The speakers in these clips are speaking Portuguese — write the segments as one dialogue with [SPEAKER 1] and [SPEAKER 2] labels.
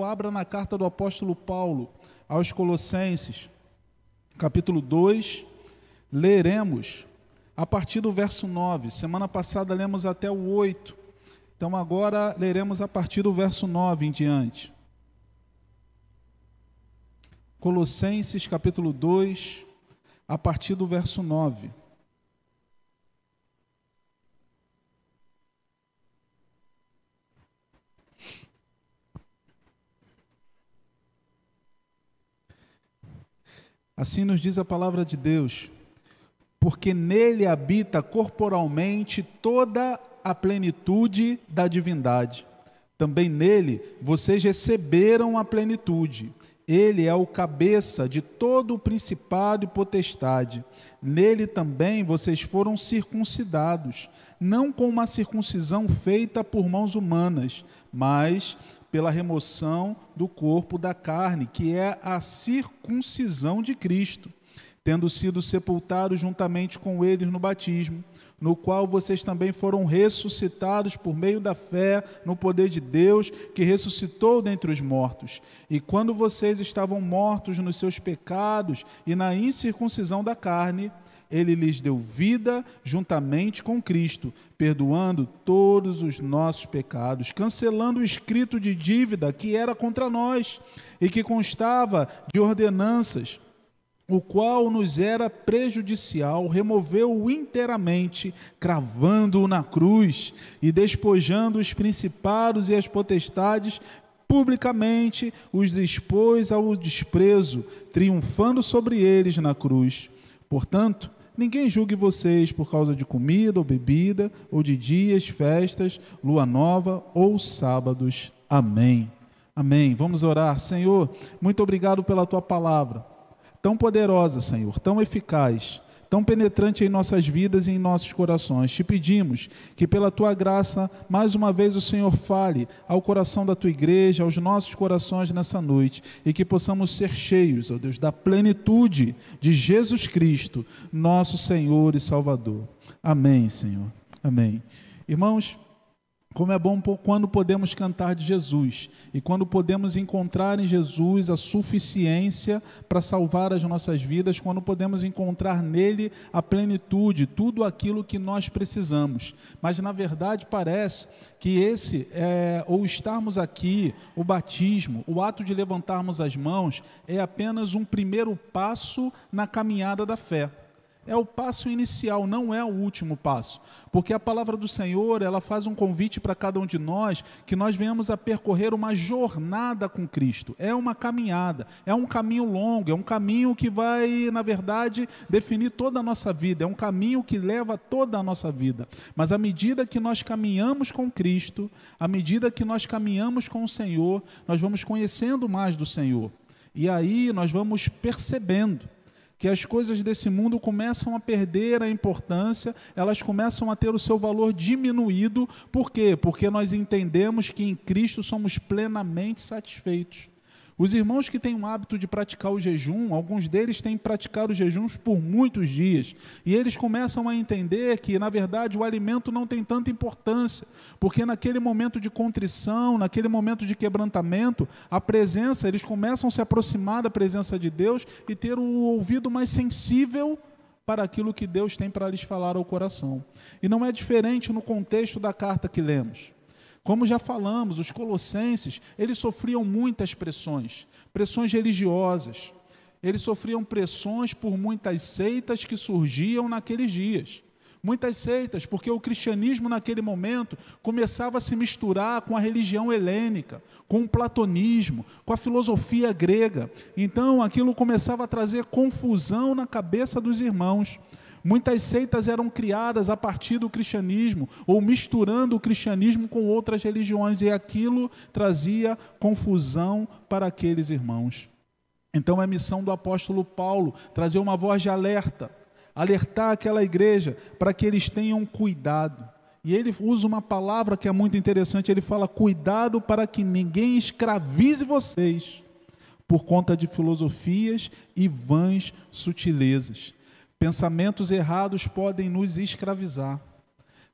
[SPEAKER 1] Abra na carta do apóstolo Paulo aos Colossenses, capítulo 2, leremos a partir do verso 9. Semana passada lemos até o 8, então agora leremos a partir do verso 9 em diante. Colossenses, capítulo 2, a partir do verso 9. Assim nos diz a palavra de Deus: porque nele habita corporalmente toda a plenitude da divindade. Também nele vocês receberam a plenitude. Ele é o cabeça de todo o principado e potestade. Nele também vocês foram circuncidados, não com uma circuncisão feita por mãos humanas, mas pela remoção do corpo da carne, que é a circuncisão de Cristo, tendo sido sepultados juntamente com eles no batismo, no qual vocês também foram ressuscitados por meio da fé no poder de Deus, que ressuscitou dentre os mortos. E quando vocês estavam mortos nos seus pecados e na incircuncisão da carne, Ele lhes deu vida juntamente com Cristo, perdoando todos os nossos pecados, cancelando o escrito de dívida que era contra nós e que constava de ordenanças, o qual nos era prejudicial, removeu-o inteiramente, cravando-o na cruz e despojando os principados e as potestades, publicamente os expôs ao desprezo, triunfando sobre eles na cruz. Portanto, ninguém julgue vocês por causa de comida ou bebida, ou de dias, festas, lua nova ou sábados. Amém. Amém. Vamos orar. Senhor, muito obrigado pela Tua palavra, tão poderosa, Senhor, tão eficaz, tão penetrante em nossas vidas e em nossos corações. Te pedimos que pela Tua graça, mais uma vez o Senhor fale ao coração da Tua igreja, aos nossos corações nessa noite, e que possamos ser cheios, ó Deus, da plenitude de Jesus Cristo, nosso Senhor e Salvador. Amém, Senhor. Amém. Irmãos, como é bom quando podemos cantar de Jesus e quando podemos encontrar em Jesus a suficiência para salvar as nossas vidas, quando podemos encontrar nele a plenitude, tudo aquilo que nós precisamos. Mas na verdade parece que ou estarmos aqui, o batismo, o ato de levantarmos as mãos é apenas um primeiro passo na caminhada da fé. É o passo inicial, não é o último passo, porque a palavra do Senhor, ela faz um convite para cada um de nós, que nós venhamos a percorrer uma jornada com Cristo. É uma caminhada, é um caminho longo, é um caminho que vai, na verdade, definir toda a nossa vida, é um caminho que leva toda a nossa vida. Mas à medida que nós caminhamos com Cristo, à medida que nós caminhamos com o Senhor, nós vamos conhecendo mais do Senhor, e aí nós vamos percebendo que as coisas desse mundo começam a perder a importância, elas começam a ter o seu valor diminuído. Por quê? Porque nós entendemos que em Cristo somos plenamente satisfeitos. Os irmãos que têm o hábito de praticar o jejum, alguns deles têm praticado os jejuns por muitos dias, e eles começam a entender que, na verdade, o alimento não tem tanta importância, porque naquele momento de contrição, naquele momento de quebrantamento, a presença, eles começam a se aproximar da presença de Deus e ter o ouvido mais sensível para aquilo que Deus tem para lhes falar ao coração. E não é diferente no contexto da carta que lemos. Como já falamos, os colossenses, eles sofriam muitas pressões religiosas. Eles sofriam pressões por muitas seitas que surgiam naqueles dias. Muitas seitas, porque o cristianismo naquele momento começava a se misturar com a religião helênica, com o platonismo, com a filosofia grega. Então aquilo começava a trazer confusão na cabeça dos irmãos. Muitas seitas eram criadas a partir do cristianismo, ou misturando o cristianismo com outras religiões, e aquilo trazia confusão para aqueles irmãos. Então é missão do apóstolo Paulo trazer uma voz de alerta, alertar aquela igreja para que eles tenham cuidado. E ele usa uma palavra que é muito interessante, ele fala: cuidado para que ninguém escravize vocês por conta de filosofias e vãs sutilezas. Pensamentos errados podem nos escravizar.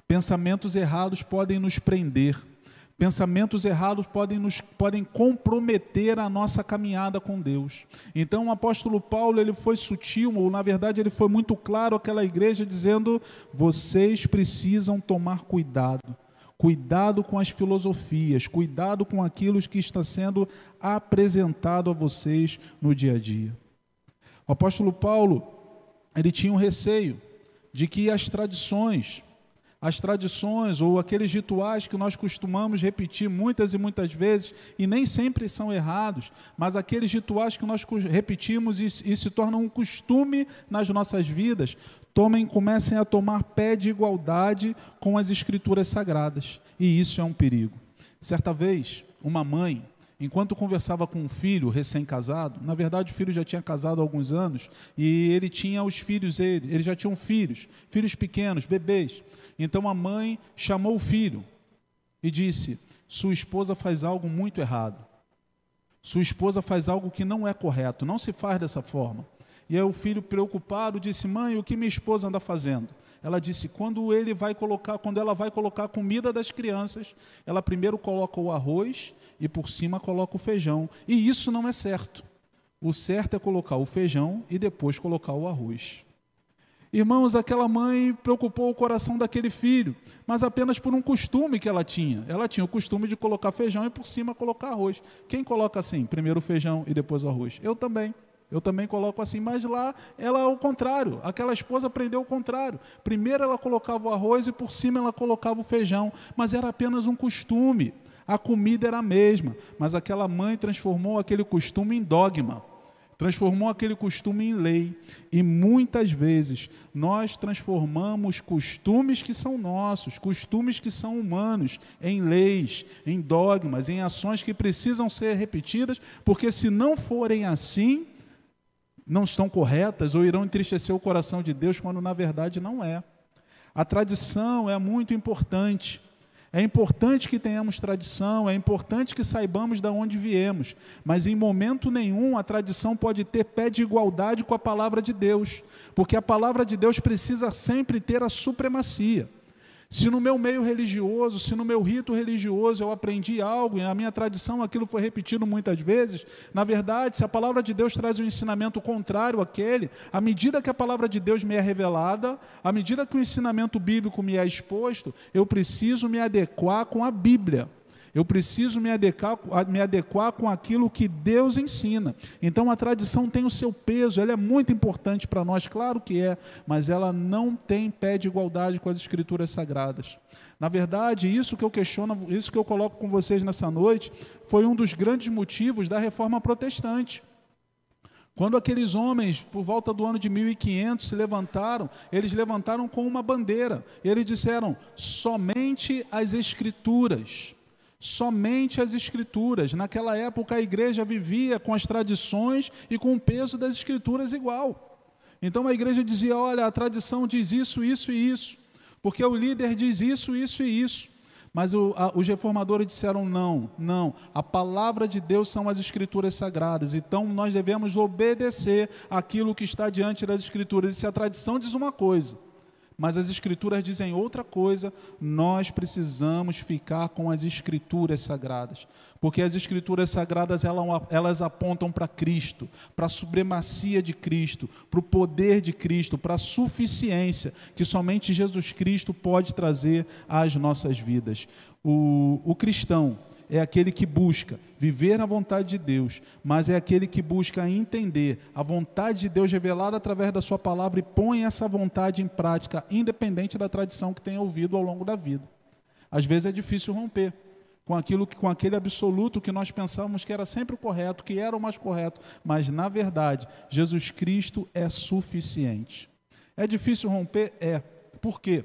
[SPEAKER 1] Pensamentos errados podem nos prender. Pensamentos errados podem comprometer a nossa caminhada com Deus. Então o apóstolo Paulo, ele foi sutil, ou na verdade ele foi muito claro àquela igreja, dizendo: vocês precisam tomar cuidado. Cuidado com as filosofias, cuidado com aquilo que está sendo apresentado a vocês no dia a dia. O apóstolo Paulo, ele tinha um receio de que as tradições ou aqueles rituais que nós costumamos repetir muitas e muitas vezes, e nem sempre são errados, mas aqueles rituais que nós repetimos e se tornam um costume nas nossas vidas, comecem a tomar pé de igualdade com as Escrituras Sagradas, e isso é um perigo. Certa vez, uma mãe, enquanto conversava com um filho recém-casado, na verdade o filho já tinha casado há alguns anos, e ele tinha os filhos, eles já tinham filhos pequenos, bebês. Então a mãe chamou o filho e disse: sua esposa faz algo muito errado, sua esposa faz algo que não é correto, não se faz dessa forma. E aí o filho, preocupado, disse: mãe, o que minha esposa anda fazendo? Ela disse: quando ela vai colocar a comida das crianças, ela primeiro coloca o arroz e por cima coloca o feijão. E isso não é certo. O certo é colocar o feijão e depois colocar o arroz. Irmãos, aquela mãe preocupou o coração daquele filho, mas apenas por um costume que ela tinha. Ela tinha o costume de colocar feijão e por cima colocar arroz. Quem coloca assim? Primeiro o feijão e depois o arroz? Eu também coloco assim, mas lá ela é o contrário. Aquela esposa aprendeu o contrário. Primeiro ela colocava o arroz e por cima ela colocava o feijão, mas era apenas um costume. A comida era a mesma, mas aquela mãe transformou aquele costume em dogma. Transformou aquele costume em lei. E muitas vezes nós transformamos costumes que são nossos, costumes que são humanos, em leis, em dogmas, em ações que precisam ser repetidas, porque se não forem assim, não estão corretas ou irão entristecer o coração de Deus, quando na verdade não é. A tradição é muito importante. É importante que tenhamos tradição, é importante que saibamos de onde viemos, mas em momento nenhum a tradição pode ter pé de igualdade com a palavra de Deus, porque a palavra de Deus precisa sempre ter a supremacia. Se no meu meio religioso, se no meu rito religioso eu aprendi algo, e na minha tradição aquilo foi repetido muitas vezes, na verdade, se a palavra de Deus traz um ensinamento contrário àquele, à medida que a palavra de Deus me é revelada, à medida que o ensinamento bíblico me é exposto, eu preciso me adequar com a Bíblia. Eu preciso me adequar com aquilo que Deus ensina. Então a tradição tem o seu peso, ela é muito importante para nós, claro que é, mas ela não tem pé de igualdade com as Escrituras Sagradas. Na verdade, isso que eu questiono, isso que eu coloco com vocês nessa noite, foi um dos grandes motivos da Reforma Protestante. Quando aqueles homens, por volta do ano de 1500, se levantaram, eles levantaram com uma bandeira. Eles disseram: somente as Escrituras. Somente as Escrituras. Naquela época a igreja vivia com as tradições e com o peso das Escrituras igual. Então a igreja dizia: olha, a tradição diz isso, isso e isso, porque o líder diz isso, isso e isso. Mas os reformadores disseram: não, a palavra de Deus são as Escrituras Sagradas, então nós devemos obedecer aquilo que está diante das Escrituras. E se a tradição diz uma coisa, mas as Escrituras dizem outra coisa, nós precisamos ficar com as Escrituras Sagradas, porque as Escrituras Sagradas elas apontam para Cristo, para a supremacia de Cristo, para o poder de Cristo, para a suficiência que somente Jesus Cristo pode trazer às nossas vidas. O cristão é aquele que busca viver na vontade de Deus, mas é aquele que busca entender a vontade de Deus revelada através da sua palavra e põe essa vontade em prática, independente da tradição que tenha ouvido ao longo da vida. Às vezes é difícil romper com aquele absoluto que nós pensávamos que era sempre o correto, que era o mais correto, mas na verdade Jesus Cristo é suficiente. É difícil romper? É. Por quê?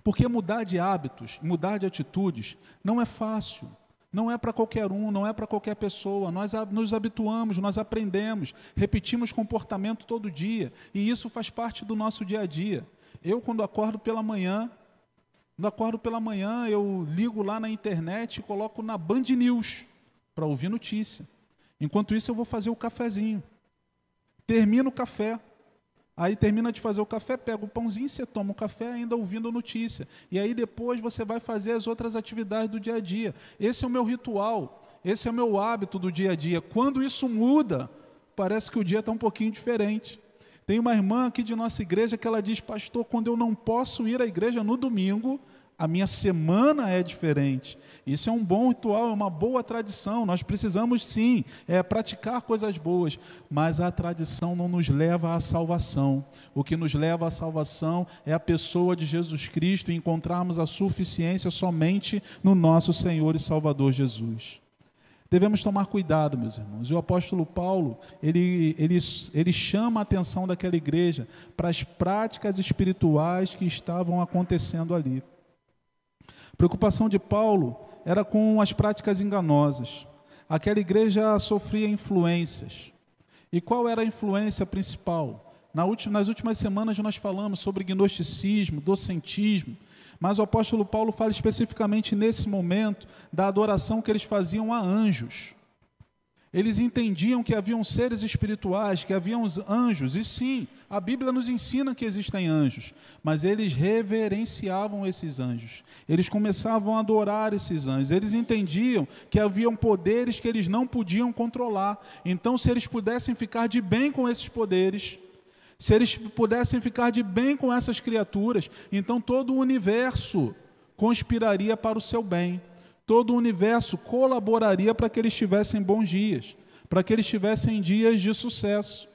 [SPEAKER 1] Porque mudar de hábitos, mudar de atitudes, não é fácil. Não é para qualquer um, não é para qualquer pessoa. Nós nos habituamos, nós aprendemos, repetimos comportamento todo dia. E isso faz parte do nosso dia a dia. Eu, quando acordo pela manhã, eu ligo lá na internet e coloco na Band News para ouvir notícia. Enquanto isso, eu vou fazer o cafezinho. Termino o café. Aí termina de fazer o café, pega o pãozinho, você toma o café ainda ouvindo notícia. E aí depois você vai fazer as outras atividades do dia a dia. Esse é o meu ritual, esse é o meu hábito do dia a dia. Quando isso muda, parece que o dia está um pouquinho diferente. Tem uma irmã aqui de nossa igreja que ela diz: pastor, quando eu não posso ir à igreja no domingo, a minha semana é diferente. Isso é um bom ritual, é uma boa tradição. Nós precisamos sim praticar coisas boas, mas a tradição não nos leva à salvação. O que nos leva à salvação é a pessoa de Jesus Cristo e encontrarmos a suficiência somente no nosso Senhor e Salvador Jesus. Devemos tomar cuidado, meus irmãos. E o apóstolo Paulo, ele chama a atenção daquela igreja para as práticas espirituais que estavam acontecendo ali. A preocupação de Paulo era com as práticas enganosas. Aquela igreja sofria influências. E qual era a influência principal? Nas últimas semanas nós falamos sobre gnosticismo, docentismo, mas o apóstolo Paulo fala especificamente nesse momento da adoração que eles faziam a anjos. Eles entendiam que haviam seres espirituais, que haviam anjos, e sim, a Bíblia nos ensina que existem anjos, mas eles reverenciavam esses anjos, eles começavam a adorar esses anjos, eles entendiam que haviam poderes que eles não podiam controlar. Então, se eles pudessem ficar de bem com esses poderes, se eles pudessem ficar de bem com essas criaturas, então todo o universo conspiraria para o seu bem. Todo o universo colaboraria para que eles tivessem bons dias, para que eles tivessem dias de sucesso.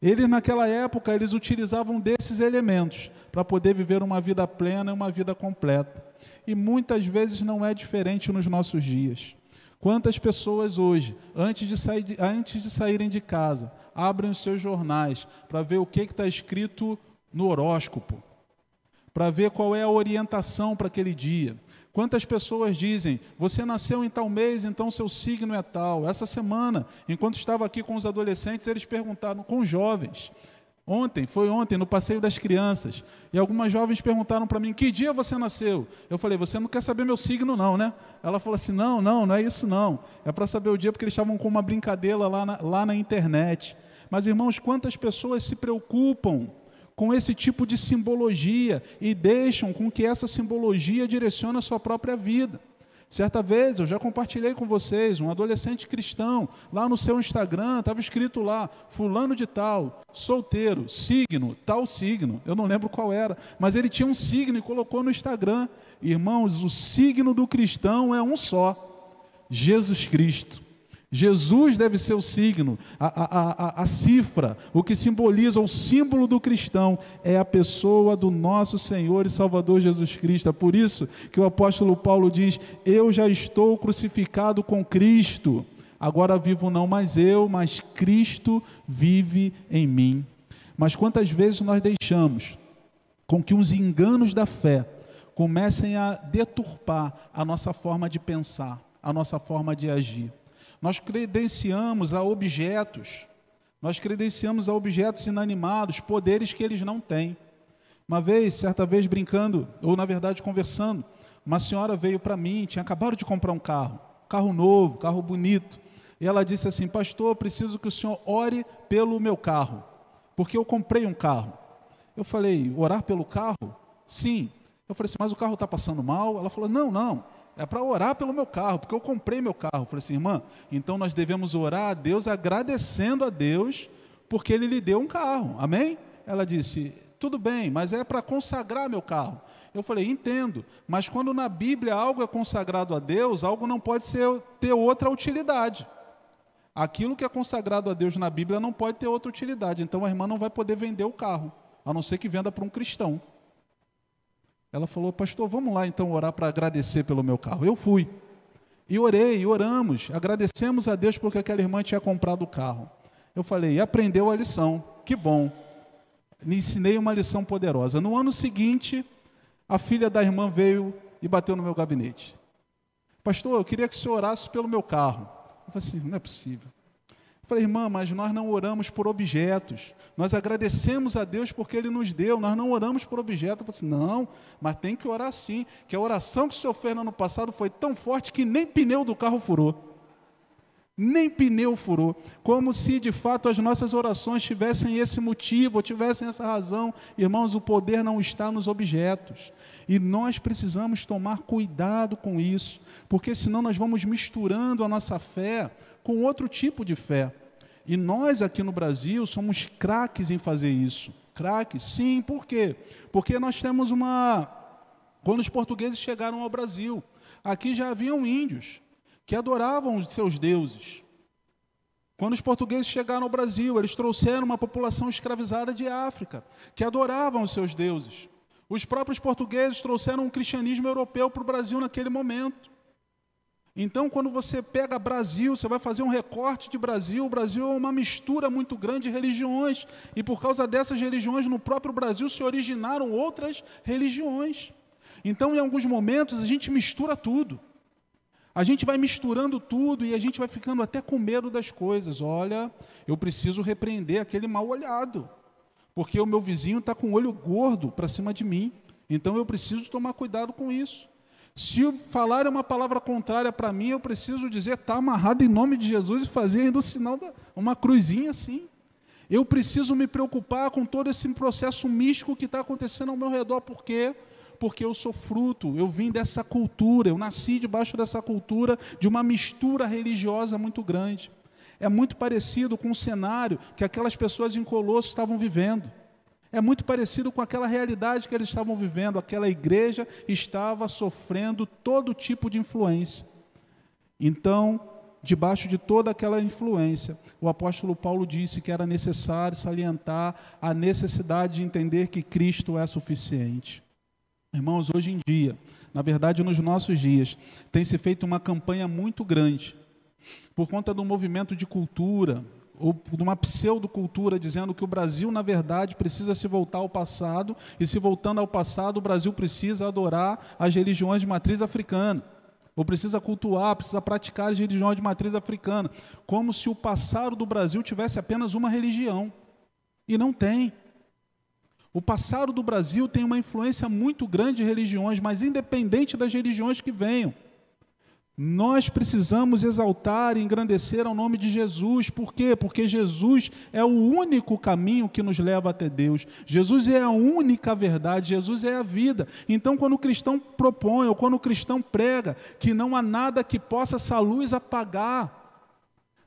[SPEAKER 1] Eles, naquela época, eles utilizavam desses elementos para poder viver uma vida plena e uma vida completa. E muitas vezes não é diferente nos nossos dias. Quantas pessoas hoje, antes de saírem de casa, abrem os seus jornais para ver o que está escrito no horóscopo, para ver qual é a orientação para aquele dia. Quantas pessoas dizem: você nasceu em tal mês, então seu signo é tal. Essa semana, enquanto estava aqui com os adolescentes, eles perguntaram, com os jovens, foi ontem, no passeio das crianças, e algumas jovens perguntaram para mim: que dia você nasceu? Eu falei: você não quer saber meu signo não, né? Ela falou assim: não é isso não, é para saber o dia, porque eles estavam com uma brincadeira lá na internet. Mas, irmãos, quantas pessoas se preocupam com esse tipo de simbologia e deixam com que essa simbologia direcione a sua própria vida. Certa vez, eu já compartilhei com vocês, um adolescente cristão, lá no seu Instagram, estava escrito lá: fulano de tal, solteiro, signo, tal signo, eu não lembro qual era, mas ele tinha um signo e colocou no Instagram. Irmãos, o signo do cristão é um só: Jesus Cristo. Jesus deve ser o signo, a cifra, o que simboliza, o símbolo do cristão é a pessoa do nosso Senhor e Salvador Jesus Cristo. É por isso que o apóstolo Paulo diz: eu já estou crucificado com Cristo, agora vivo não mais eu, mas Cristo vive em mim. Mas quantas vezes nós deixamos com que os enganos da fé comecem a deturpar a nossa forma de pensar, a nossa forma de agir. Nós credenciamos a objetos inanimados, poderes que eles não têm. Certa vez brincando, ou na verdade conversando, uma senhora veio para mim, tinha acabado de comprar um carro novo, carro bonito, e ela disse assim: pastor, preciso que o senhor ore pelo meu carro, porque eu comprei um carro. Eu falei: orar pelo carro? Sim. Eu falei assim: mas o carro está passando mal? Ela falou: não. É para orar pelo meu carro, porque eu comprei meu carro. Eu falei assim: irmã, então nós devemos orar a Deus agradecendo a Deus porque Ele lhe deu um carro, amém? Ela disse: tudo bem, mas é para consagrar meu carro. Eu falei: entendo, mas quando na Bíblia algo é consagrado a Deus, algo não pode ter outra utilidade. Aquilo que é consagrado a Deus na Bíblia não pode ter outra utilidade, então a irmã não vai poder vender o carro, a não ser que venda para um cristão. Ela falou: pastor, vamos lá então orar para agradecer pelo meu carro. Eu fui, e orei, e oramos, agradecemos a Deus porque aquela irmã tinha comprado o carro. Eu falei: e aprendeu a lição, que bom, me ensinei uma lição poderosa. No ano seguinte, a filha da irmã veio e bateu no meu gabinete: pastor, eu queria que o senhor orasse pelo meu carro. Eu falei assim: não é possível. Eu falei: irmã, mas nós não oramos por objetos, nós agradecemos a Deus porque Ele nos deu, nós não oramos por objetos. Eu falei assim: não, mas tem que orar sim, que a oração que o senhor fez no ano passado foi tão forte que nem pneu do carro furou. Nem pneu furou, como se de fato as nossas orações tivessem esse motivo, ou tivessem essa razão. Irmãos, o poder não está nos objetos, e nós precisamos tomar cuidado com isso, porque senão nós vamos misturando a nossa fé com outro tipo de fé, e nós aqui no Brasil somos craques em fazer isso. Craques, sim, por quê? Porque nós temos quando os portugueses chegaram ao Brasil, aqui já haviam índios que adoravam os seus deuses. Quando os portugueses chegaram ao Brasil, eles trouxeram uma população escravizada de África, que adoravam os seus deuses. Os próprios portugueses trouxeram um cristianismo europeu para o Brasil naquele momento. Então, quando você pega Brasil, você vai fazer um recorte de Brasil, o Brasil é uma mistura muito grande de religiões, e por causa dessas religiões, no próprio Brasil se originaram outras religiões. Então, em alguns momentos, a gente mistura tudo. A gente vai misturando tudo e a gente vai ficando até com medo das coisas. Olha, eu preciso repreender aquele mal olhado, porque o meu vizinho está com o olho gordo para cima de mim. Então eu preciso tomar cuidado com isso. Se falar uma palavra contrária para mim, eu preciso dizer, está amarrado em nome de Jesus, e fazer ainda o sinal, uma cruzinha assim. Eu preciso me preocupar com todo esse processo místico que está acontecendo ao meu redor. Por quê? Porque eu sou fruto, eu vim dessa cultura, eu nasci debaixo dessa cultura, de uma mistura religiosa muito grande. É muito parecido com o cenário que aquelas pessoas em Colosso estavam vivendo. É muito parecido com aquela realidade que eles estavam vivendo. Aquela igreja estava sofrendo todo tipo de influência. Então, debaixo de toda aquela influência, o apóstolo Paulo disse que era necessário salientar a necessidade de entender que Cristo é suficiente. Irmãos, hoje em dia, na verdade nos nossos dias, tem se feito uma campanha muito grande, por conta do movimento de cultura, ou de uma pseudocultura, dizendo que o Brasil, na verdade, precisa se voltar ao passado, e se voltando ao passado, o Brasil precisa adorar as religiões de matriz africana, ou precisa cultuar, precisa praticar as religiões de matriz africana, como se o passado do Brasil tivesse apenas uma religião, e não tem. O passado do Brasil tem uma influência muito grande de religiões, mas independente das religiões que venham, nós precisamos exaltar e engrandecer ao nome de Jesus. Por quê? Porque Jesus é o único caminho que nos leva até Deus. Jesus é a única verdade, Jesus é a vida. Então, quando o cristão propõe, ou quando o cristão prega, que não há nada que possa essa luz apagar,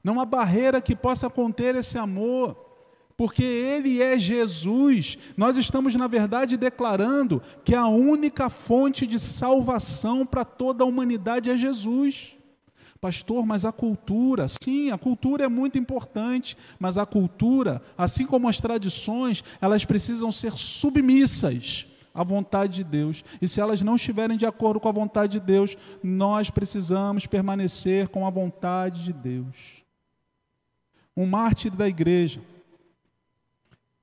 [SPEAKER 1] não há barreira que possa conter esse amor, porque Ele é Jesus, nós estamos, na verdade, declarando que a única fonte de salvação para toda a humanidade é Jesus. Pastor, mas a cultura, sim, a cultura é muito importante, mas a cultura, assim como as tradições, elas precisam ser submissas à vontade de Deus. E se elas não estiverem de acordo com a vontade de Deus, nós precisamos permanecer com a vontade de Deus. Um mártir da igreja,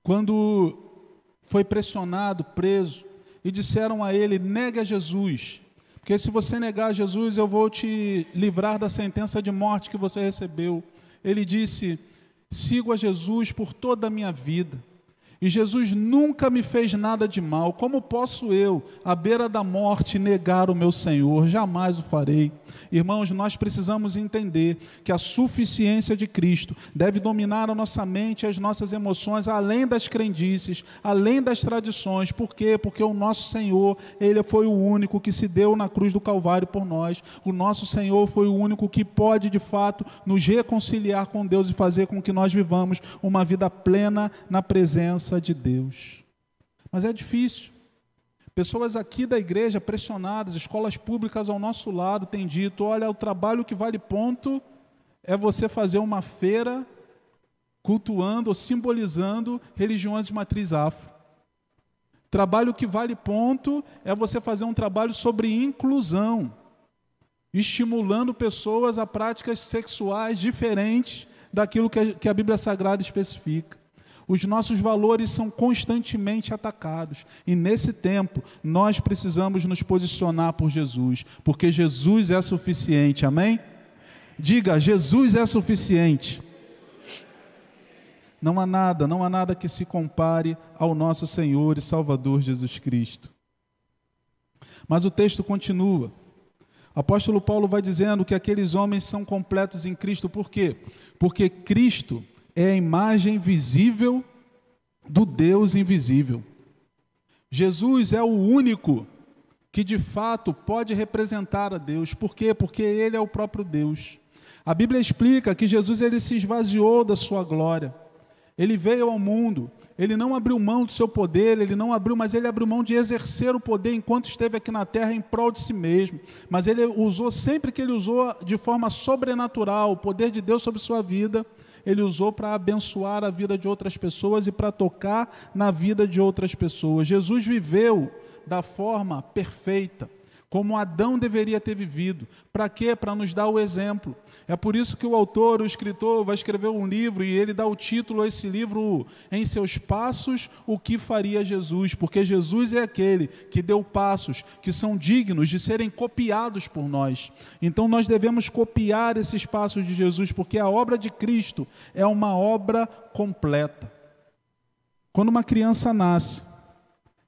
[SPEAKER 1] quando foi pressionado, preso, e disseram a ele, nega Jesus, porque se você negar Jesus, eu vou te livrar da sentença de morte que você recebeu. Ele disse, sigo a Jesus por toda a minha vida, e Jesus nunca me fez nada de mal. Como posso eu, à beira da morte, negar o meu Senhor? Jamais o farei. Irmãos, nós precisamos entender que a suficiência de Cristo deve dominar a nossa mente e as nossas emoções, além das crendices, além das tradições. Por quê? Porque o nosso Senhor, Ele foi o único que se deu na cruz do Calvário por nós. O nosso Senhor foi o único que pode, de fato, nos reconciliar com Deus e fazer com que nós vivamos uma vida plena na presença de Deus. Mas é difícil. Pessoas aqui da igreja pressionadas, escolas públicas ao nosso lado têm dito, olha, o trabalho que vale ponto é você fazer uma feira cultuando ou simbolizando religiões de matriz afro. Trabalho que vale ponto é você fazer um trabalho sobre inclusão, estimulando pessoas a práticas sexuais diferentes daquilo que a Bíblia Sagrada especifica. Os nossos valores são constantemente atacados. E nesse tempo, nós precisamos nos posicionar por Jesus, porque Jesus é suficiente, amém? Diga, Jesus é suficiente. Não há nada que se compare ao nosso Senhor e Salvador Jesus Cristo. Mas o texto continua. apóstolo Paulo vai dizendo que aqueles homens são completos em Cristo. Por quê? Porque Cristo é a imagem visível do Deus invisível. Jesus é o único que de fato pode representar a Deus. Por quê? Porque Ele é o próprio Deus. A Bíblia explica que Jesus ele se esvaziou da sua glória. Ele veio ao mundo, ele não abriu mão do seu poder, mas ele abriu mão de exercer o poder enquanto esteve aqui na terra em prol de si mesmo. Mas ele usou, sempre que ele usou de forma sobrenatural, o poder de Deus sobre sua vida, ele usou para abençoar a vida de outras pessoas e para tocar na vida de outras pessoas. Jesus viveu da forma perfeita, como Adão deveria ter vivido. Para quê? Para nos dar o exemplo. É por isso que o autor, o escritor, vai escrever um livro e ele dá o título a esse livro, Em Seus Passos, o que faria Jesus? Porque Jesus é aquele que deu passos que são dignos de serem copiados por nós. Então nós devemos copiar esses passos de Jesus, porque a obra de Cristo é uma obra completa. Quando uma criança nasce,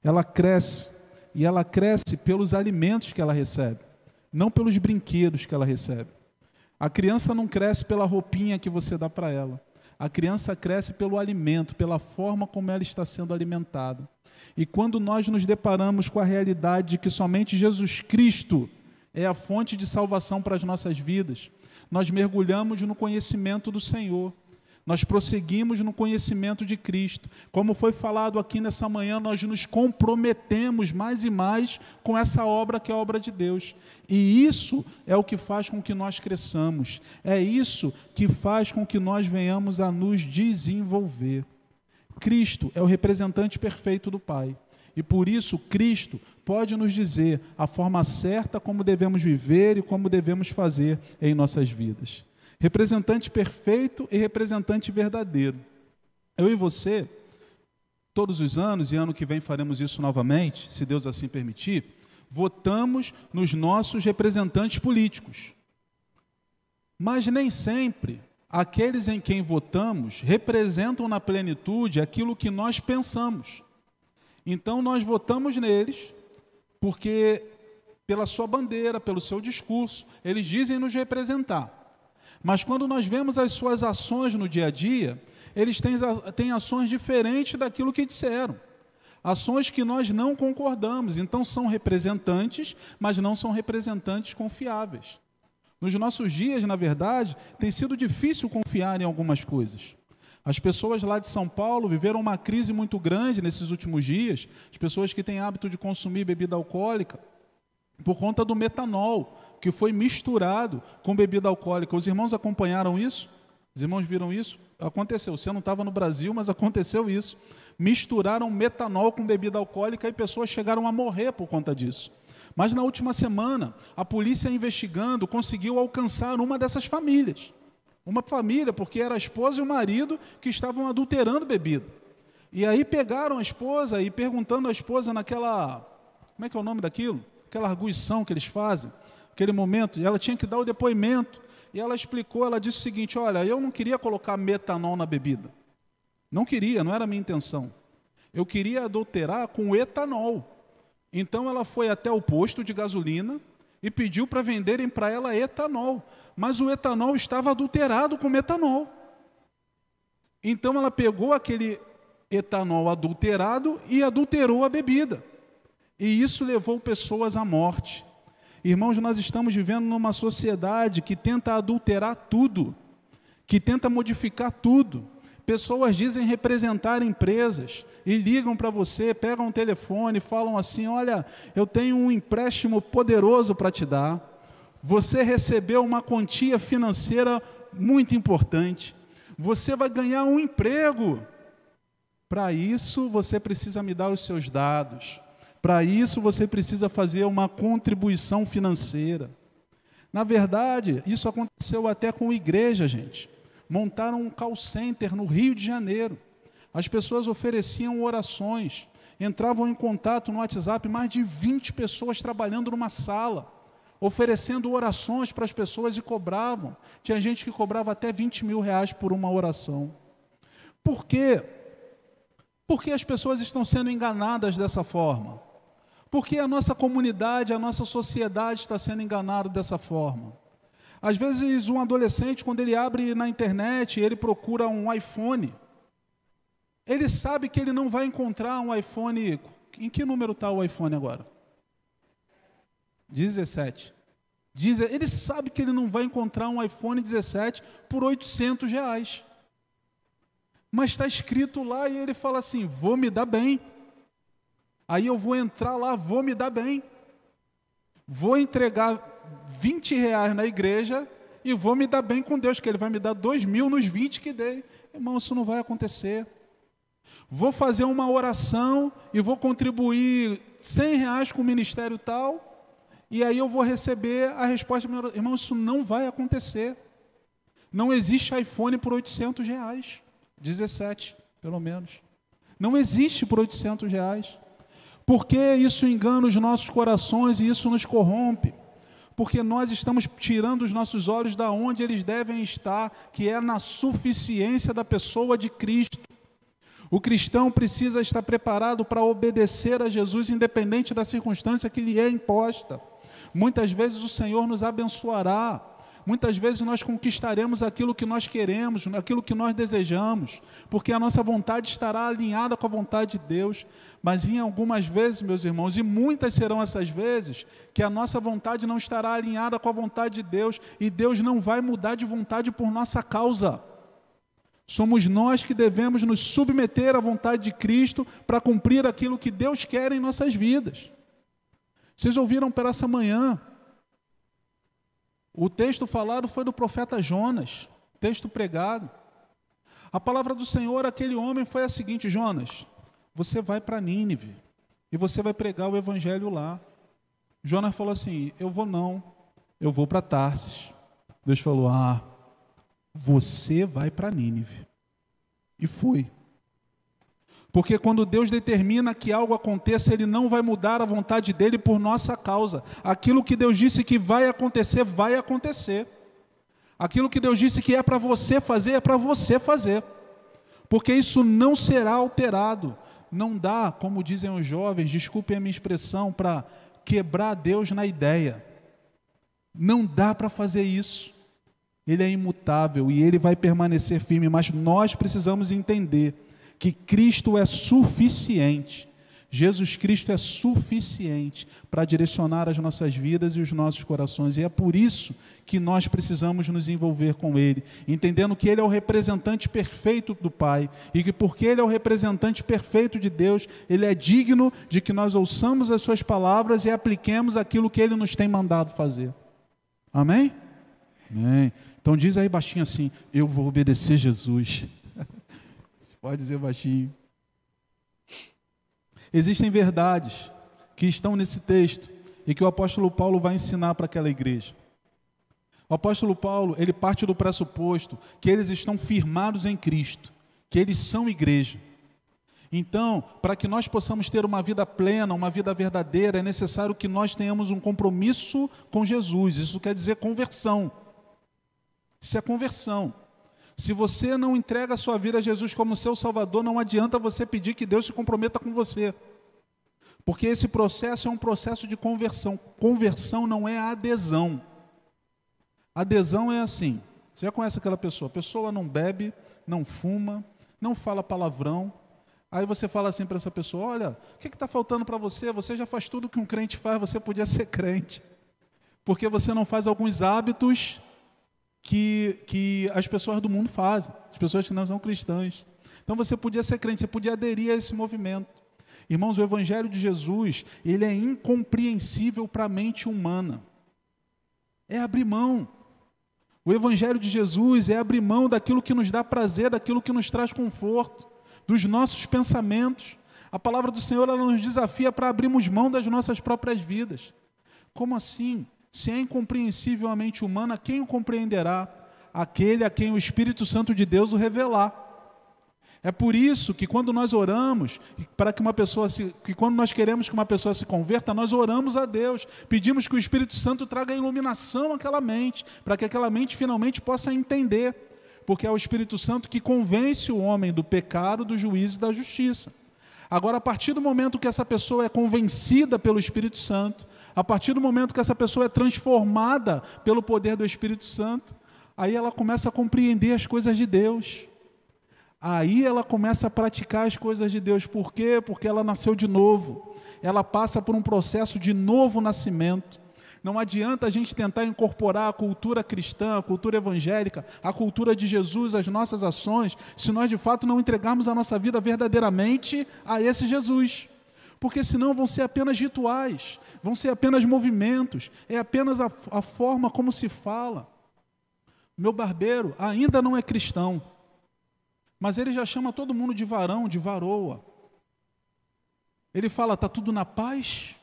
[SPEAKER 1] ela cresce, e ela cresce pelos alimentos que ela recebe, não pelos brinquedos que ela recebe. A criança não cresce pela roupinha que você dá para ela. A criança cresce pelo alimento, pela forma como ela está sendo alimentada. E quando nós nos deparamos com a realidade de que somente Jesus Cristo é a fonte de salvação para as nossas vidas, nós mergulhamos no conhecimento do Senhor. Nós prosseguimos no conhecimento de Cristo. Como foi falado aqui nessa manhã, nós nos comprometemos mais e mais com essa obra que é a obra de Deus. E isso é o que faz com que nós cresçamos. É isso que faz com que nós venhamos a nos desenvolver. Cristo é o representante perfeito do Pai. E por isso Cristo pode nos dizer a forma certa como devemos viver e como devemos fazer em nossas vidas. Representante perfeito e representante verdadeiro. Eu e você, todos os anos, e ano que vem faremos isso novamente, se Deus assim permitir, votamos nos nossos representantes políticos. Mas nem sempre aqueles em quem votamos representam na plenitude aquilo que nós pensamos. Então nós votamos neles porque, pela sua bandeira, pelo seu discurso, eles dizem nos representar. Mas quando nós vemos as suas ações no dia a dia, eles têm ações diferentes daquilo que disseram. Ações que nós não concordamos. Então são representantes, mas não são representantes confiáveis. Nos nossos dias, na verdade, tem sido difícil confiar em algumas coisas. As pessoas lá de São Paulo viveram uma crise muito grande nesses últimos dias. As pessoas que têm hábito de consumir bebida alcoólica, por conta do metanol, que foi misturado com bebida alcoólica. Os irmãos acompanharam isso? Os irmãos viram isso? Aconteceu. Você não estava no Brasil, mas aconteceu isso. Misturaram metanol com bebida alcoólica e pessoas chegaram a morrer por conta disso. Mas na última semana, a polícia investigando conseguiu alcançar uma dessas famílias. Uma família, porque era a esposa e o marido que estavam adulterando bebida. E aí pegaram a esposa e perguntando à esposa naquela... Como é que é o nome daquilo? Aquela arguição que eles fazem. Aquele momento, e ela tinha que dar o depoimento, e ela explicou, ela disse o seguinte: olha, eu não queria colocar metanol na bebida, não queria, não era a minha intenção, eu queria adulterar com etanol. Então ela foi até o posto de gasolina e pediu para venderem para ela etanol, mas o etanol estava adulterado com metanol. Então ela pegou aquele etanol adulterado e adulterou a bebida, e isso levou pessoas à morte. Irmãos, nós estamos vivendo numa sociedade que tenta adulterar tudo, que tenta modificar tudo. Pessoas dizem representar empresas e ligam para você, pegam um telefone e falam assim: olha, eu tenho um empréstimo poderoso para te dar, você recebeu uma quantia financeira muito importante, você vai ganhar um emprego. Para isso você precisa me dar os seus dados. Para isso você precisa fazer uma contribuição financeira. Na verdade, isso aconteceu até com igreja, gente. Montaram um call center no Rio de Janeiro. As pessoas ofereciam orações, entravam em contato no WhatsApp, mais de 20 pessoas trabalhando numa sala, oferecendo orações para as pessoas e cobravam. Tinha gente que cobrava até 20 mil reais por uma oração. Por quê? Porque as pessoas estão sendo enganadas dessa forma. Porque a nossa comunidade, a nossa sociedade está sendo enganada dessa forma. Às vezes um adolescente, quando ele abre na internet, ele procura um iPhone, ele sabe que ele não vai encontrar um iPhone. Em que número está o iPhone agora? 17. Ele sabe que ele não vai encontrar um iPhone 17 por R$800. Mas está escrito lá e ele fala assim, vou me dar bem. Aí eu vou entrar lá, vou me dar bem. Vou entregar R$20 na igreja e vou me dar bem com Deus, que Ele vai me dar 2.000 nos 20 que dei. Irmão, isso não vai acontecer. Vou fazer uma oração e vou contribuir R$100 com o ministério tal, e aí eu vou receber a resposta. Irmão, isso não vai acontecer. Não existe iPhone por R$800, 17, pelo menos. Não existe por R$800. Porque isso engana os nossos corações e isso nos corrompe. Porque nós estamos tirando os nossos olhos da onde eles devem estar, que é na suficiência da pessoa de Cristo. O cristão precisa estar preparado para obedecer a Jesus, independente da circunstância que lhe é imposta. Muitas vezes o Senhor nos abençoará. Muitas vezes nós conquistaremos aquilo que nós queremos, aquilo que nós desejamos, porque a nossa vontade estará alinhada com a vontade de Deus. Mas em algumas vezes, meus irmãos, e muitas serão essas vezes, que a nossa vontade não estará alinhada com a vontade de Deus, e Deus não vai mudar de vontade por nossa causa. Somos nós que devemos nos submeter à vontade de Cristo para cumprir aquilo que Deus quer em nossas vidas. Vocês ouviram por essa manhã, o texto falado foi do profeta Jonas, texto pregado. A palavra do Senhor àquele homem foi a seguinte: Jonas, você vai para Nínive e você vai pregar o evangelho lá. Jonas falou assim, eu vou para Tarsis. Deus falou, você vai para Nínive. E foi. Porque quando Deus determina que algo aconteça, Ele não vai mudar a vontade dEle por nossa causa. Aquilo que Deus disse que vai acontecer, vai acontecer. Aquilo que Deus disse que é para você fazer, é para você fazer. Porque isso não será alterado. Não dá, como dizem os jovens, desculpem a minha expressão, para quebrar Deus na ideia. Não dá para fazer isso. Ele é imutável e Ele vai permanecer firme, mas nós precisamos entender que Cristo é suficiente. Jesus Cristo é suficiente para direcionar as nossas vidas e os nossos corações. E é por isso que nós precisamos nos envolver com Ele, entendendo que Ele é o representante perfeito do Pai, e que porque Ele é o representante perfeito de Deus, Ele é digno de que nós ouçamos as Suas palavras e apliquemos aquilo que Ele nos tem mandado fazer. Amém? Amém. Então diz aí baixinho assim, eu vou obedecer Jesus. Pode dizer baixinho. Existem verdades que estão nesse texto e que o apóstolo Paulo vai ensinar para aquela igreja. O apóstolo Paulo, ele parte do pressuposto que eles estão firmados em Cristo, que eles são igreja. Então, para que nós possamos ter uma vida plena, uma vida verdadeira, é necessário que nós tenhamos um compromisso com Jesus. Isso quer dizer conversão. Isso é conversão. Se você não entrega a sua vida a Jesus como seu Salvador, não adianta você pedir que Deus se comprometa com você. Porque esse processo é um processo de conversão. Conversão não é adesão. Adesão é assim. Você já conhece aquela pessoa? A pessoa não bebe, não fuma, não fala palavrão. Aí você fala assim para essa pessoa, olha, o que está faltando para você? Você já faz tudo que um crente faz, você podia ser crente. Porque você não faz alguns hábitos que as pessoas do mundo fazem, as pessoas que não são cristãs. Então você podia ser crente, você podia aderir a esse movimento. Irmãos, o Evangelho de Jesus, ele é incompreensível para a mente humana. É abrir mão. O Evangelho de Jesus é abrir mão daquilo que nos dá prazer, daquilo que nos traz conforto, dos nossos pensamentos. A palavra do Senhor, ela nos desafia para abrirmos mão das nossas próprias vidas. Como assim? Se é incompreensível à mente humana, quem o compreenderá? Aquele a quem o Espírito Santo de Deus o revelar. É por isso que quando nós oramos, quando nós queremos que uma pessoa se converta, nós oramos a Deus, pedimos que o Espírito Santo traga iluminação àquela mente, para que aquela mente finalmente possa entender, porque é o Espírito Santo que convence o homem do pecado, do juízo e da justiça. Agora, a partir do momento que essa pessoa é convencida pelo Espírito Santo, a partir do momento que essa pessoa é transformada pelo poder do Espírito Santo, aí ela começa a compreender as coisas de Deus. Aí ela começa a praticar as coisas de Deus. Por quê? Porque ela nasceu de novo. Ela passa por um processo de novo nascimento. Não adianta a gente tentar incorporar a cultura cristã, a cultura evangélica, a cultura de Jesus, as nossas ações, se nós de fato não entregarmos a nossa vida verdadeiramente a esse Jesus. Porque senão vão ser apenas rituais, vão ser apenas movimentos, é apenas a forma como se fala. Meu barbeiro ainda não é cristão, mas ele já chama todo mundo de varão, de varoa. Ele fala, está tudo na paz?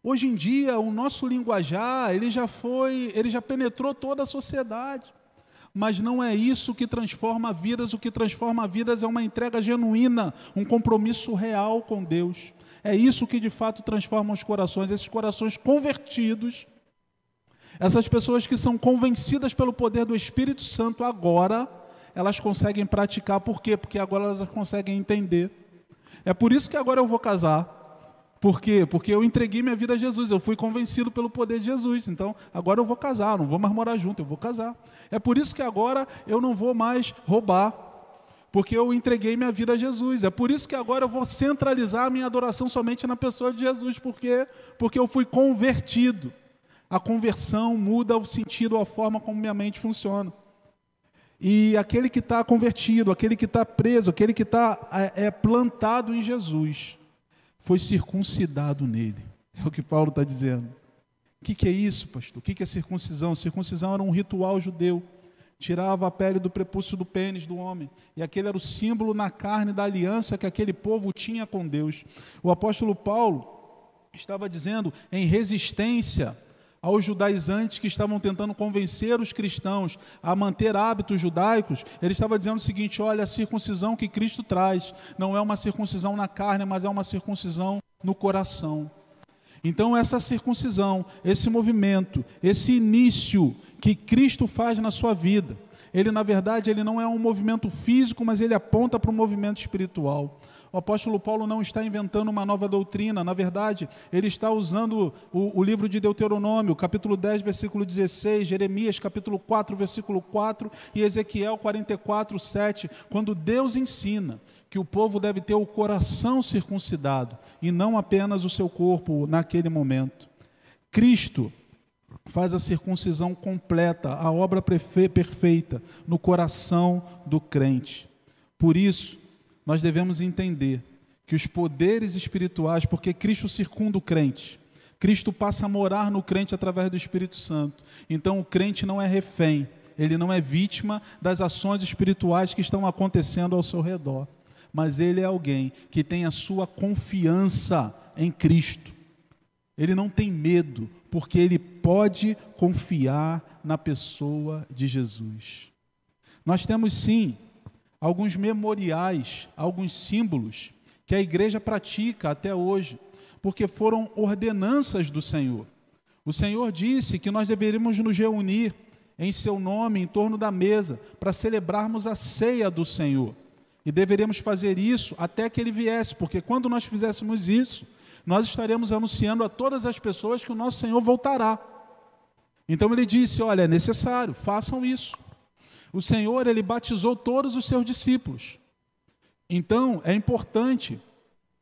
[SPEAKER 1] Hoje em dia, o nosso linguajar, ele já penetrou toda a sociedade. Mas não é isso que transforma vidas. O que transforma vidas é uma entrega genuína, um compromisso real com Deus. É isso que de fato transforma os corações, esses corações convertidos, essas pessoas que são convencidas pelo poder do Espírito Santo agora, elas conseguem praticar. Por quê? Porque agora elas conseguem entender. É por isso que agora eu vou casar. Por quê? Porque eu entreguei minha vida a Jesus, eu fui convencido pelo poder de Jesus. Então, agora eu vou casar, não vou mais morar junto, eu vou casar. É por isso que agora eu não vou mais roubar, porque eu entreguei minha vida a Jesus. É por isso que agora eu vou centralizar a minha adoração somente na pessoa de Jesus. Por quê? Porque eu fui convertido. A conversão muda o sentido, a forma como minha mente funciona. E aquele que está convertido, aquele que está preso, aquele que está plantado em Jesus, foi circuncidado nele. É o que Paulo está dizendo. O que é isso, pastor? O que é circuncisão? Circuncisão era um ritual judeu. Tirava a pele do prepúcio do pênis do homem. E aquele era o símbolo na carne da aliança que aquele povo tinha com Deus. O apóstolo Paulo estava dizendo em resistência aos judaizantes que estavam tentando convencer os cristãos a manter hábitos judaicos. Ele estava dizendo o seguinte: olha, a circuncisão que Cristo traz não é uma circuncisão na carne, mas é uma circuncisão no coração. Então essa circuncisão, esse movimento, esse início que Cristo faz na sua vida, ele na verdade ele não é um movimento físico, mas ele aponta para um movimento espiritual. O apóstolo Paulo não está inventando uma nova doutrina, na verdade, ele está usando o livro de Deuteronômio, capítulo 10, versículo 16, Jeremias, capítulo 4, versículo 4 e Ezequiel 44, 7, quando Deus ensina que o povo deve ter o coração circuncidado e não apenas o seu corpo naquele momento. Cristo faz a circuncisão completa, a obra perfeita no coração do crente. Por isso, nós devemos entender que os poderes espirituais, porque Cristo circunda o crente, Cristo passa a morar no crente através do Espírito Santo. Então o crente não é refém, ele não é vítima das ações espirituais que estão acontecendo ao seu redor, mas ele é alguém que tem a sua confiança em Cristo. Ele não tem medo, porque ele pode confiar na pessoa de Jesus. Nós temos sim alguns memoriais, alguns símbolos que a igreja pratica até hoje, porque foram ordenanças do Senhor. O Senhor disse que nós deveríamos nos reunir em seu nome, em torno da mesa, para celebrarmos a ceia do Senhor. E deveríamos fazer isso até que Ele viesse, porque quando nós fizéssemos isso, nós estaremos anunciando a todas as pessoas que o nosso Senhor voltará. Então Ele disse, olha, é necessário, façam isso. O Senhor, Ele batizou todos os seus discípulos. Então, é importante,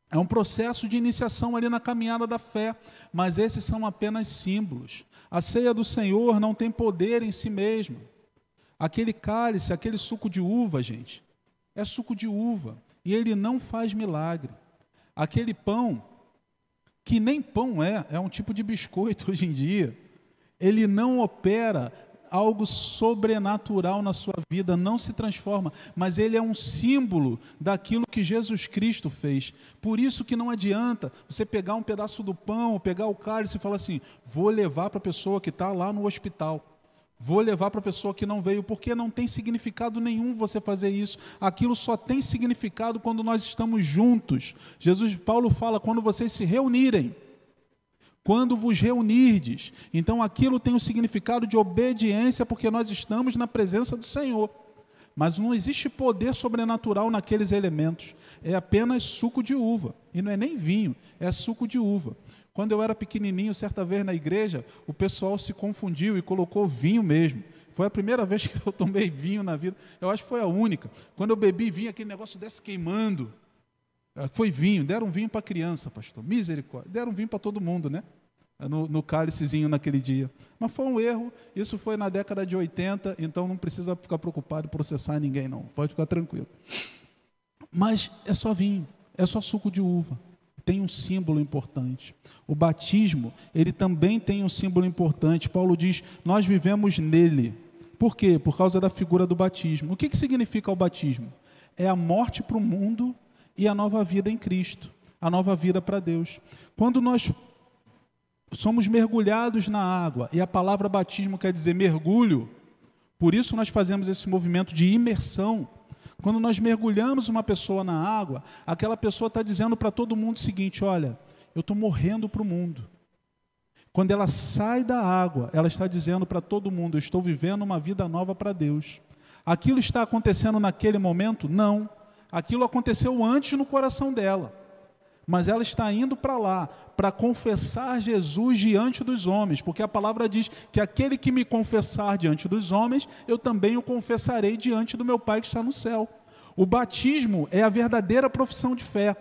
[SPEAKER 1] é um processo de iniciação ali na caminhada da fé, mas esses são apenas símbolos. A ceia do Senhor não tem poder em si mesma. Aquele cálice, aquele suco de uva, gente, é suco de uva, e ele não faz milagre. Aquele pão, que nem pão é um tipo de biscoito hoje em dia, ele não opera algo sobrenatural na sua vida, não se transforma, mas ele é um símbolo daquilo que Jesus Cristo fez. Por isso que não adianta você pegar um pedaço do pão, pegar o cálice e falar assim, vou levar para a pessoa que está lá no hospital, vou levar para a pessoa que não veio, porque não tem significado nenhum você fazer isso. Aquilo só tem significado quando nós estamos juntos. Paulo fala, quando vocês se reunirem, quando vos reunirdes. Então aquilo tem o significado de obediência, porque nós estamos na presença do Senhor. mas não existe poder sobrenatural naqueles elementos. É apenas suco de uva, e não é nem vinho, é suco de uva. Quando eu era pequenininho, certa vez na igreja, o pessoal se confundiu e colocou vinho mesmo. Foi a primeira vez que eu tomei vinho na vida, eu acho que foi a única. Quando eu bebi vinho, aquele negócio desse queimando. Foi vinho, deram vinho para criança, pastor, misericórdia, deram vinho para todo mundo, né? No cálicezinho naquele dia. Mas foi um erro, isso foi na década de 80, então não precisa ficar preocupado em processar ninguém não, pode ficar tranquilo. Mas é só vinho, é só suco de uva, tem um símbolo importante. O batismo, ele também tem um símbolo importante. Paulo diz, nós vivemos nele. Por quê? Por causa da figura do batismo. O que significa o batismo? É a morte para o mundo e a nova vida em Cristo, a nova vida para Deus. Quando nós somos mergulhados na água, e a palavra batismo quer dizer mergulho, por isso nós fazemos esse movimento de imersão. Quando nós mergulhamos uma pessoa na água, aquela pessoa está dizendo para todo mundo o seguinte, olha, eu estou morrendo para o mundo. Quando ela sai da água, ela está dizendo para todo mundo, eu estou vivendo uma vida nova para Deus. Aquilo está acontecendo naquele momento? Não. Aquilo aconteceu antes no coração dela. Mas ela está indo para lá, para confessar Jesus diante dos homens, porque a palavra diz que aquele que me confessar diante dos homens, eu também o confessarei diante do meu Pai que está no céu. O batismo é a verdadeira profissão de fé,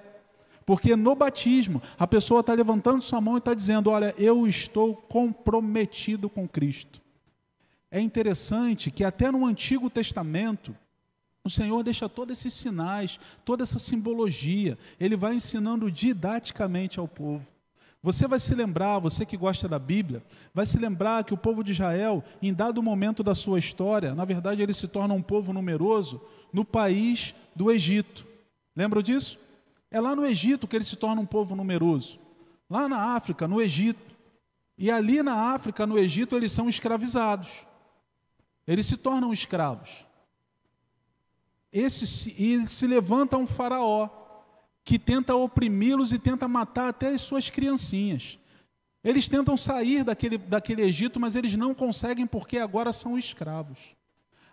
[SPEAKER 1] porque no batismo a pessoa está levantando sua mão e está dizendo, olha, eu estou comprometido com Cristo. É interessante que até no Antigo Testamento, o Senhor deixa todos esses sinais, toda essa simbologia, Ele vai ensinando didaticamente ao povo. Você vai se lembrar, você que gosta da Bíblia, vai se lembrar que o povo de Israel, em dado momento da sua história, na verdade ele se torna um povo numeroso no país do Egito. Lembram disso? É lá no Egito que ele se torna um povo numeroso. Lá na África, no Egito. E ali na África, no Egito, eles são escravizados. Eles se tornam escravos. E se levanta um faraó que tenta oprimi-los e tenta matar até as suas criancinhas. Eles tentam sair daquele Egito, mas eles não conseguem porque agora são escravos.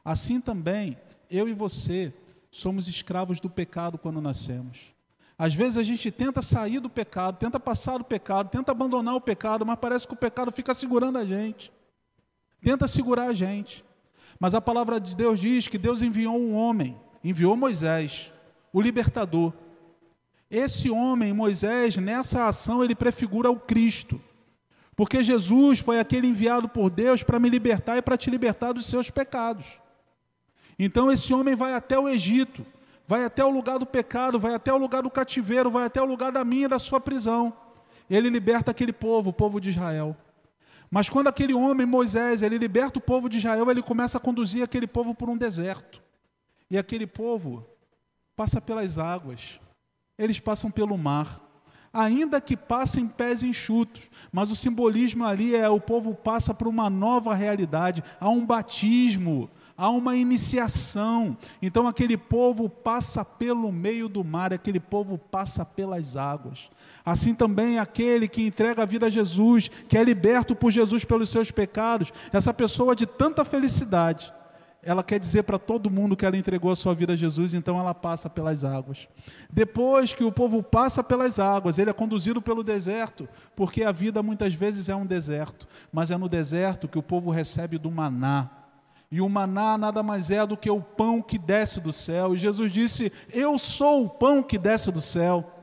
[SPEAKER 1] Assim também, eu e você somos escravos do pecado quando nascemos. Às vezes a gente tenta sair do pecado, tenta passar do pecado, tenta abandonar o pecado, mas parece que o pecado fica segurando a gente. Tenta segurar a gente. Mas a palavra de Deus diz que Deus enviou um homem, enviou Moisés, o libertador. Esse homem, Moisés, nessa ação, ele prefigura o Cristo. Porque Jesus foi aquele enviado por Deus para me libertar e para te libertar dos seus pecados. Então esse homem vai até o Egito, vai até o lugar do pecado, vai até o lugar do cativeiro, vai até o lugar da minha e da sua prisão. Ele liberta aquele povo, o povo de Israel. Mas quando aquele homem, Moisés, ele liberta o povo de Israel, ele começa a conduzir aquele povo por um deserto. E aquele povo passa pelas águas, eles passam pelo mar, ainda que passem pés enxutos, mas o simbolismo ali é o povo passa por uma nova realidade, há um batismo, há uma iniciação. Então aquele povo passa pelo meio do mar, aquele povo passa pelas águas. Assim também aquele que entrega a vida a Jesus, que é liberto por Jesus pelos seus pecados, essa pessoa de tanta felicidade, ela quer dizer para todo mundo que ela entregou a sua vida a Jesus, então ela passa pelas águas. Depois que o povo passa pelas águas, ele é conduzido pelo deserto, porque a vida muitas vezes é um deserto, mas é no deserto que o povo recebe do maná. E o maná nada mais é do que o pão que desce do céu. E Jesus disse, eu sou o pão que desce do céu.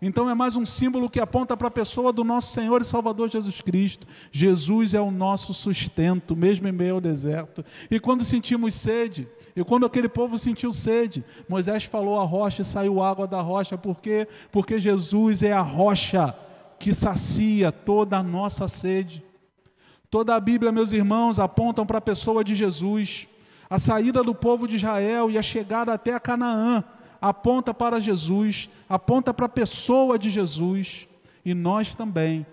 [SPEAKER 1] Então é mais um símbolo que aponta para a pessoa do nosso Senhor e Salvador Jesus Cristo. Jesus é o nosso sustento, mesmo em meio ao deserto. E quando sentimos sede, e quando aquele povo sentiu sede, Moisés falou a rocha e saiu água da rocha. Por quê? Porque Jesus é a rocha que sacia toda a nossa sede. Toda a Bíblia, meus irmãos, apontam para a pessoa de Jesus. A saída do povo de Israel e a chegada até a Canaã aponta para Jesus, aponta para a pessoa de Jesus. E nós também,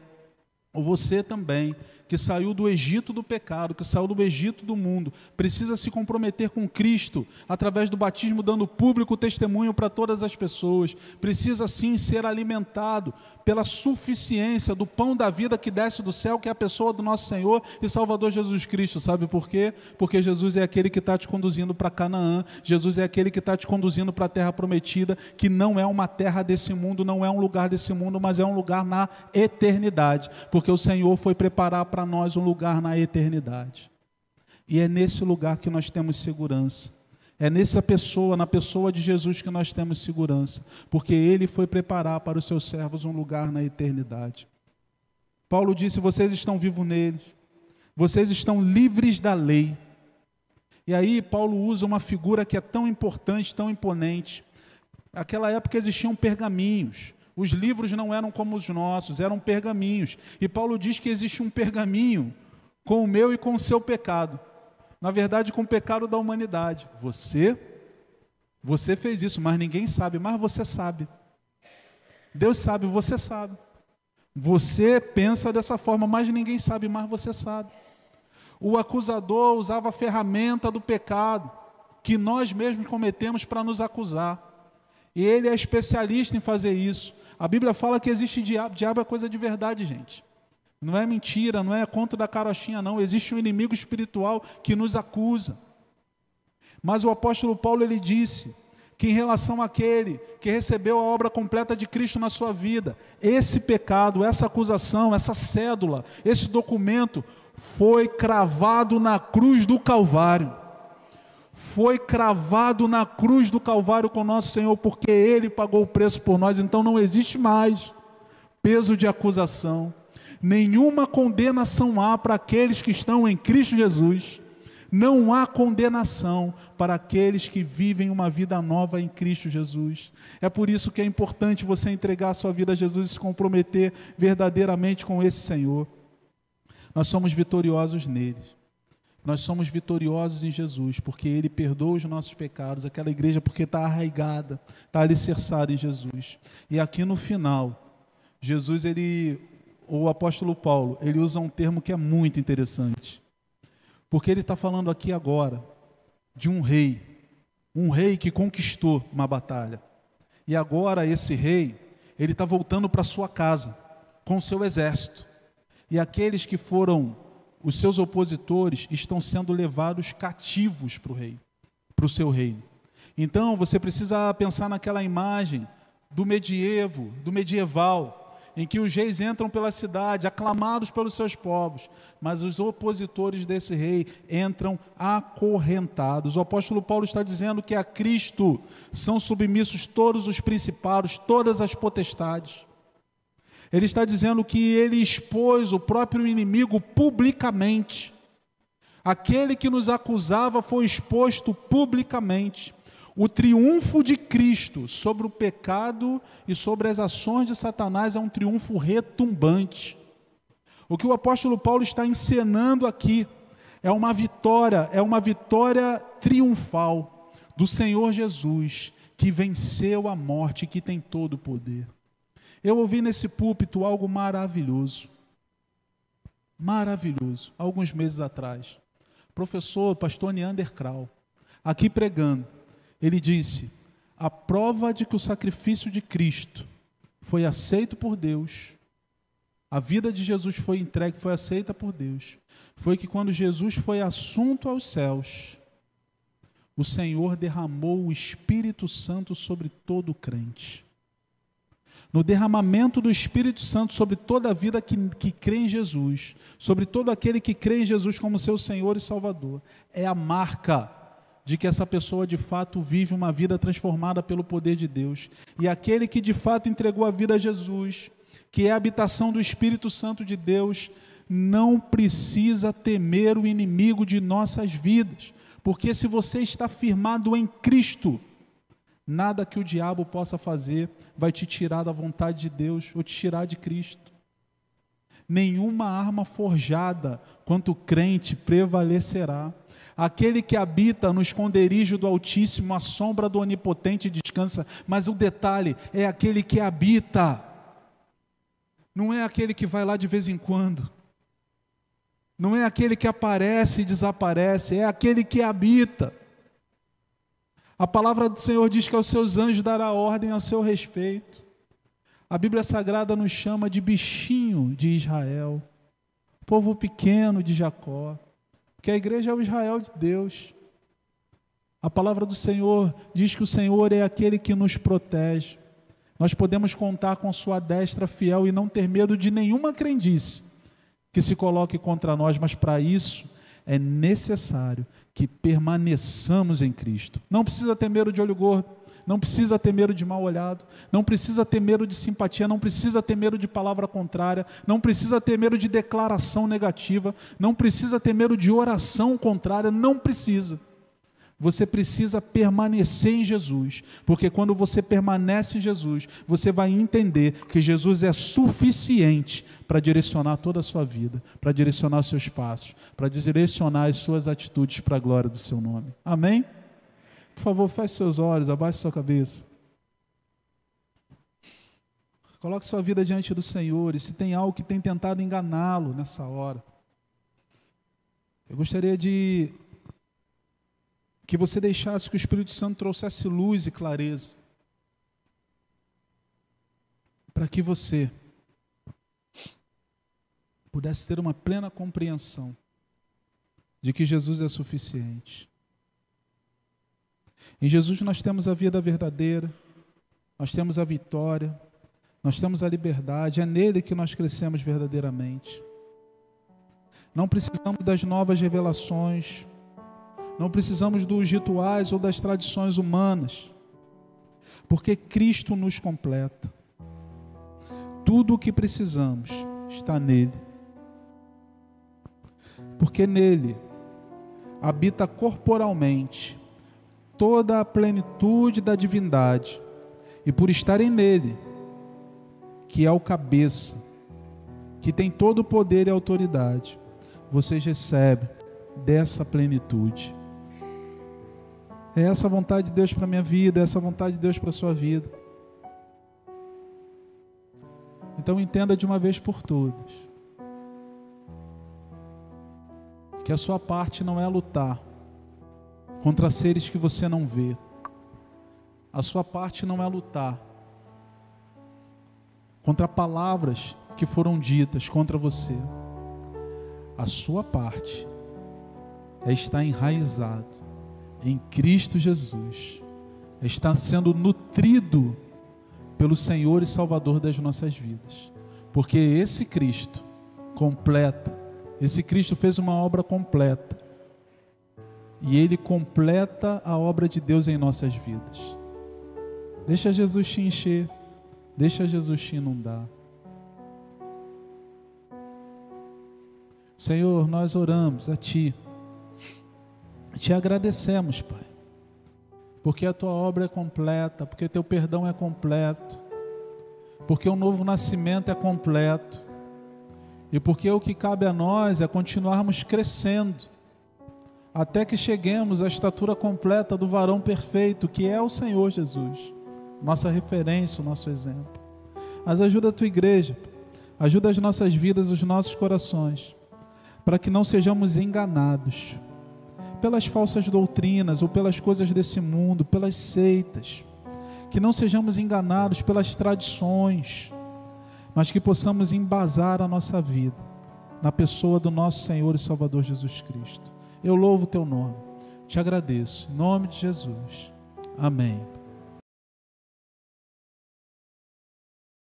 [SPEAKER 1] ou você também, que saiu do Egito do pecado, que saiu do Egito do mundo, precisa se comprometer com Cristo, através do batismo, dando público testemunho para todas as pessoas. Precisa sim ser alimentado pela suficiência do pão da vida que desce do céu, que é a pessoa do nosso Senhor e Salvador Jesus Cristo. Sabe por quê? Porque Jesus é aquele que está te conduzindo para Canaã, Jesus é aquele que está te conduzindo para a terra prometida, que não é uma terra desse mundo, não é um lugar desse mundo, mas é um lugar na eternidade, porque o Senhor foi preparar para nós um lugar na eternidade. E é nesse lugar que nós temos segurança. É nessa pessoa, na pessoa de Jesus, que nós temos segurança, porque Ele foi preparar para os seus servos um lugar na eternidade. Paulo disse: vocês estão vivos nele, vocês estão livres da lei. E aí Paulo usa uma figura que é tão importante, tão imponente. Naquela época existiam pergaminhos. Os livros não eram como os nossos, eram pergaminhos. E Paulo diz que existe um pergaminho com o meu e com o seu pecado. Na verdade, com o pecado da humanidade. Você fez isso, mas ninguém sabe, mas você sabe. Deus sabe, você sabe. Você pensa dessa forma, mas ninguém sabe, mas você sabe. O acusador usava a ferramenta do pecado, que nós mesmos cometemos para nos acusar. E ele é especialista em fazer isso. A Bíblia fala que existe diabo. Diabo é coisa de verdade, gente. Não é mentira, não é conto da carochinha, não. Existe um inimigo espiritual que nos acusa. Mas o apóstolo Paulo, ele disse que em relação àquele que recebeu a obra completa de Cristo na sua vida, esse pecado, essa acusação, essa cédula, esse documento foi cravado na cruz do Calvário. Foi cravado na cruz do Calvário com nosso Senhor, porque Ele pagou o preço por nós. Então não existe mais peso de acusação. Nenhuma condenação há para aqueles que estão em Cristo Jesus. Não há condenação para aqueles que vivem uma vida nova em Cristo Jesus. É por isso que é importante você entregar a sua vida a Jesus e se comprometer verdadeiramente com esse Senhor. Nós somos vitoriosos nele. Nós somos vitoriosos em Jesus, porque Ele perdoa os nossos pecados. Aquela igreja porque está arraigada, está alicerçada em Jesus. E aqui no final, Jesus, o apóstolo Paulo, ele usa um termo que é muito interessante. Porque ele está falando aqui agora de um rei que conquistou uma batalha. E agora esse rei, ele está voltando para sua casa, com o seu exército. E aqueles que foram os seus opositores estão sendo levados cativos para o rei, para o seu reino. Então você precisa pensar naquela imagem do medieval, em que os reis entram pela cidade, aclamados pelos seus povos, mas os opositores desse rei entram acorrentados. O apóstolo Paulo está dizendo que a Cristo são submissos todos os principados, todas as potestades. Ele está dizendo que ele expôs o próprio inimigo publicamente. Aquele que nos acusava foi exposto publicamente. O triunfo de Cristo sobre o pecado e sobre as ações de Satanás é um triunfo retumbante. O que o apóstolo Paulo está encenando aqui é uma vitória triunfal do Senhor Jesus, que venceu a morte e que tem todo o poder. Eu ouvi nesse púlpito algo maravilhoso, alguns meses atrás. Professor, pastor Neander Krau, aqui pregando, ele disse: a prova de que o sacrifício de Cristo foi aceito por Deus, a vida de Jesus foi entregue, foi aceita por Deus, foi que quando Jesus foi assunto aos céus, o Senhor derramou o Espírito Santo sobre todo crente. No derramamento do Espírito Santo sobre toda a vida que crê em Jesus, sobre todo aquele que crê em Jesus como seu Senhor e Salvador, é a marca de que essa pessoa de fato vive uma vida transformada pelo poder de Deus. E aquele que de fato entregou a vida a Jesus, que é a habitação do Espírito Santo de Deus, não precisa temer o inimigo de nossas vidas, porque se você está firmado em Cristo, nada que o diabo possa fazer vai te tirar da vontade de Deus ou te tirar de Cristo. Nenhuma arma forjada contra o crente prevalecerá. Aquele que habita no esconderijo do Altíssimo, à sombra do Onipotente descansa. Mas o detalhe é aquele que habita. Não é aquele que vai lá de vez em quando. Não é aquele que aparece e desaparece, é aquele que habita. A palavra do Senhor diz que aos seus anjos dará ordem a seu respeito. A Bíblia Sagrada nos chama de bichinho de Israel, povo pequeno de Jacó, porque a igreja é o Israel de Deus. A palavra do Senhor diz que o Senhor é aquele que nos protege. Nós podemos contar com sua destra fiel e não ter medo de nenhuma crendice que se coloque contra nós, mas para isso é necessário que permaneçamos em Cristo. Não precisa ter medo de olho gordo, não precisa ter medo de mal olhado, não precisa ter medo de simpatia, não precisa ter medo de palavra contrária, não precisa ter medo de declaração negativa, não precisa ter medo de oração contrária, não precisa. Você precisa permanecer em Jesus, porque quando você permanece em Jesus, você vai entender que Jesus é suficiente para direcionar toda a sua vida, para direcionar seus passos, para direcionar as suas atitudes para a glória do seu nome. Amém? Por favor, feche seus olhos, abaixe sua cabeça. Coloque sua vida diante do Senhor, e se tem algo que tem tentado enganá-lo nessa hora, eu gostaria de que você deixasse que o Espírito Santo trouxesse luz e clareza, para que você pudesse ter uma plena compreensão de que Jesus é suficiente. Em Jesus nós temos a vida verdadeira, nós temos a vitória, nós temos a liberdade, é nele que nós crescemos verdadeiramente. Não precisamos das novas revelações, não precisamos dos rituais ou das tradições humanas, porque Cristo nos completa. Tudo o que precisamos está nele, porque nele habita corporalmente toda a plenitude da divindade, e por estarem nele, que é o cabeça, que tem todo o poder e autoridade, vocês recebem dessa plenitude. É essa a vontade de Deus para a minha vida, é essa a vontade de Deus para a sua vida. Então entenda de uma vez por todas que a sua parte não é lutar contra seres que você não vê. A sua parte não é lutar contra palavras que foram ditas contra você. A sua parte é estar enraizado em Cristo Jesus, é estar sendo nutrido pelo Senhor e Salvador das nossas vidas, porque esse Cristo completa, esse Cristo fez uma obra completa, e Ele completa a obra de Deus em nossas vidas. Deixa Jesus te encher, deixa Jesus te inundar. Senhor, nós oramos a Ti, te agradecemos, Pai, porque a Tua obra é completa, porque Teu perdão é completo, porque o novo nascimento é completo, e porque o que cabe a nós é continuarmos crescendo, até que cheguemos à estatura completa do varão perfeito, que é o Senhor Jesus, nossa referência, o nosso exemplo. Mas ajuda a Tua igreja, ajuda as nossas vidas, os nossos corações, para que não sejamos enganados pelas falsas doutrinas ou pelas coisas desse mundo, pelas seitas, que não sejamos enganados pelas tradições, mas que possamos embasar a nossa vida na pessoa do nosso Senhor e Salvador Jesus Cristo. Eu louvo o Teu nome, te agradeço, em nome de Jesus, amém.